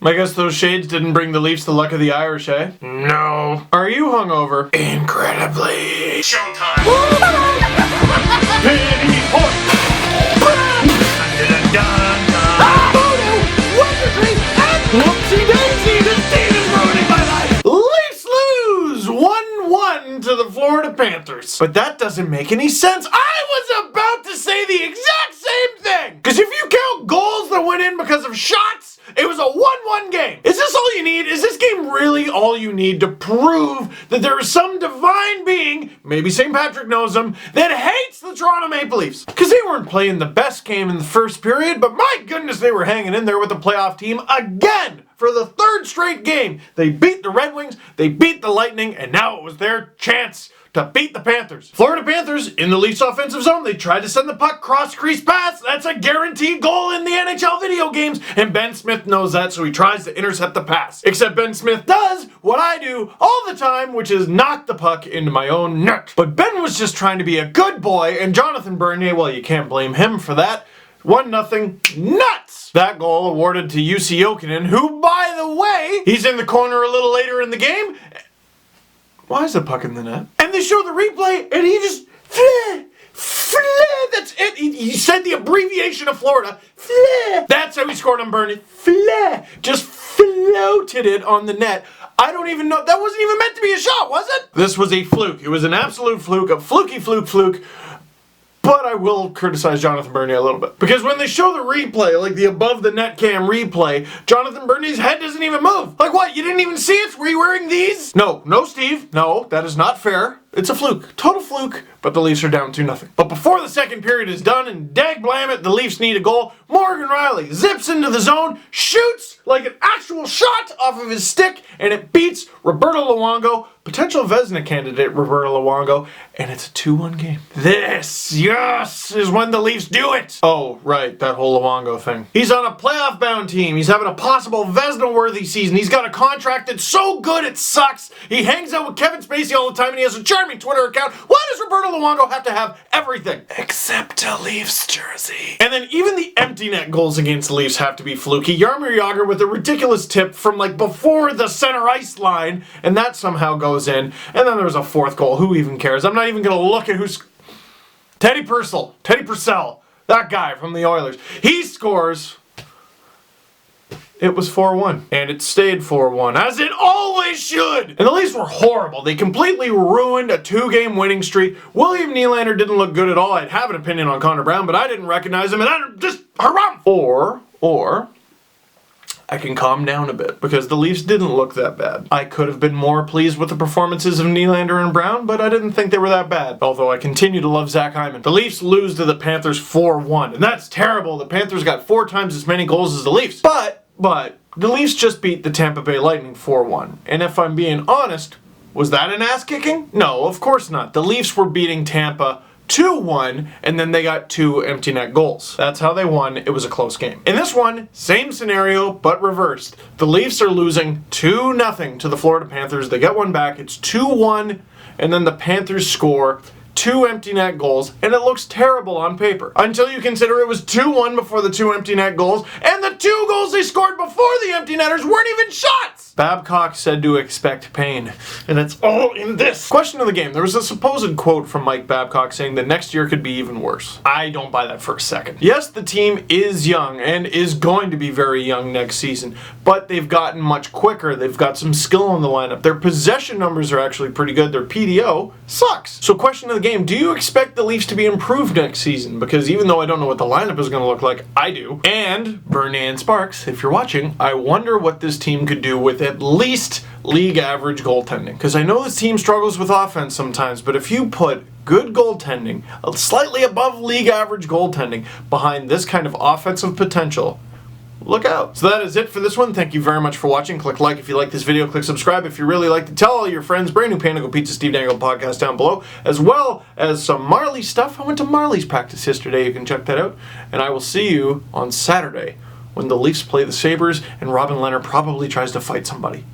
I guess those shades didn't bring the Leafs the luck of the Irish, eh? No. Are you hungover? Incredibly. Showtime. Pity point. Whoopsie daisy, this team is ruining my life. Leafs lose 1-1 to the Florida Panthers. But that doesn't make any sense. I was about to say the exact same thing. Because if you count goals that went in because of shots, it was a 1-1 game. Is this all you need? Is this game really all you need to prove that there is some divine being, maybe St. Patrick knows him, that hates the Toronto Maple Leafs? Because they weren't playing the best game in the first period, but my goodness, they were hanging in there with the playoff team again for the third straight game. They beat the Red Wings, they beat the Lightning, and now it was their chance to beat the Panthers. Florida Panthers, in the Leafs offensive zone, they tried to send the puck cross-crease pass. That's a guaranteed goal in the NHL video games, and Ben Smith knows that, so he tries to intercept the pass. Except Ben Smith does what I do all the time, which is knock the puck into my own net. But Ben was just trying to be a good boy, and Jonathan Bernier, well, you can't blame him for that. 1-0 nuts! That goal awarded to UC Jokinen, who, by the way, he's in the corner a little later in the game. Why is the puck in the net? And they show the replay, and he just that's it. He said the abbreviation of Florida. That's how he scored on Bernie. Just floated it on the net. I don't even know. That wasn't even meant to be a shot, was it? This was a fluke. It was an absolute fluke, a fluky fluke. But I will criticize Jonathan Bernier a little bit. Because when they show the replay, like the above the net cam replay, Jonathan Bernier's head doesn't even move. Like what? You didn't even see it? Were you wearing these? No, Steve. No, that is not fair. It's a fluke. Total fluke. But the Leafs are down 2-0. But before the second period is done, and dag blam it, the Leafs need a goal, Morgan Rielly zips into the zone, shoots like an actual shot off of his stick, and it beats Roberto Luongo, potential Vezina candidate Roberto Luongo, and it's a 2-1 game. This, yes, is when the Leafs do it. Oh, right, that whole Luongo thing. He's on a playoff-bound team. He's having a possible Vezina-worthy season. He's got a contract that's so good it sucks. He hangs out with Kevin Spacey all the time, and he has a charming Twitter account. Why does Roberto Luongo have to have everything? Except a Leafs jersey. And then even the empty net goals against the Leafs have to be fluky. Jaromir Jagr with a ridiculous tip from like before the center ice line, and that somehow goes in. And then there's a fourth goal. Who even cares? I'm not even going to look at who's... Teddy Purcell, that guy from the Oilers. He scores... It was 4-1, and it stayed 4-1, as it always should! And the Leafs were horrible. They completely ruined a 2-game winning streak. William Nylander didn't look good at all. I'd have an opinion on Connor Brown, but I didn't recognize him, and I just haram! Or, I can calm down a bit, because the Leafs didn't look that bad. I could have been more pleased with the performances of Nylander and Brown, but I didn't think they were that bad. Although I continue to love Zach Hyman. The Leafs lose to the Panthers 4-1, and that's terrible. The Panthers got 4 times as many goals as the Leafs. But the Leafs just beat the Tampa Bay Lightning 4-1. And if I'm being honest, was that an ass-kicking? No, of course not. The Leafs were beating Tampa 2-1, and then they got 2 empty net goals. That's how they won. It was a close game. In this one, same scenario, but reversed. The Leafs are losing 2-0 to the Florida Panthers. They get one back. It's 2-1, and then the Panthers score 2 empty net goals, and it looks terrible on paper. Until you consider it was 2-1 before the 2 empty net goals, and the 2 goals they scored before the empty netters weren't even shots! Babcock said to expect pain, and it's all in this. Question of the game. There was a supposed quote from Mike Babcock saying that next year could be even worse. I don't buy that for a second. Yes, the team is young, and is going to be very young next season, but they've gotten much quicker. They've got some skill in the lineup. Their possession numbers are actually pretty good. Their PDO sucks. So question of the game, do you expect the Leafs to be improved next season? Because even though I don't know what the lineup is going to look like, I do. And Bernier and Sparks, if you're watching, I wonder what this team could do with at least league average goaltending. Because I know this team struggles with offense sometimes, but if you put good goaltending, slightly above league average goaltending, behind this kind of offensive potential, look out. So that is it for this one. Thank you very much for watching. Click like if you like this video. Click subscribe if you really like it. Tell all your friends. Brand new Panago Pizza Steve Dangle podcast down below, as well as some Marley stuff. I went to Marley's practice yesterday. You can check that out. And I will see you on Saturday when the Leafs play the Sabres and Robin Leonard probably tries to fight somebody.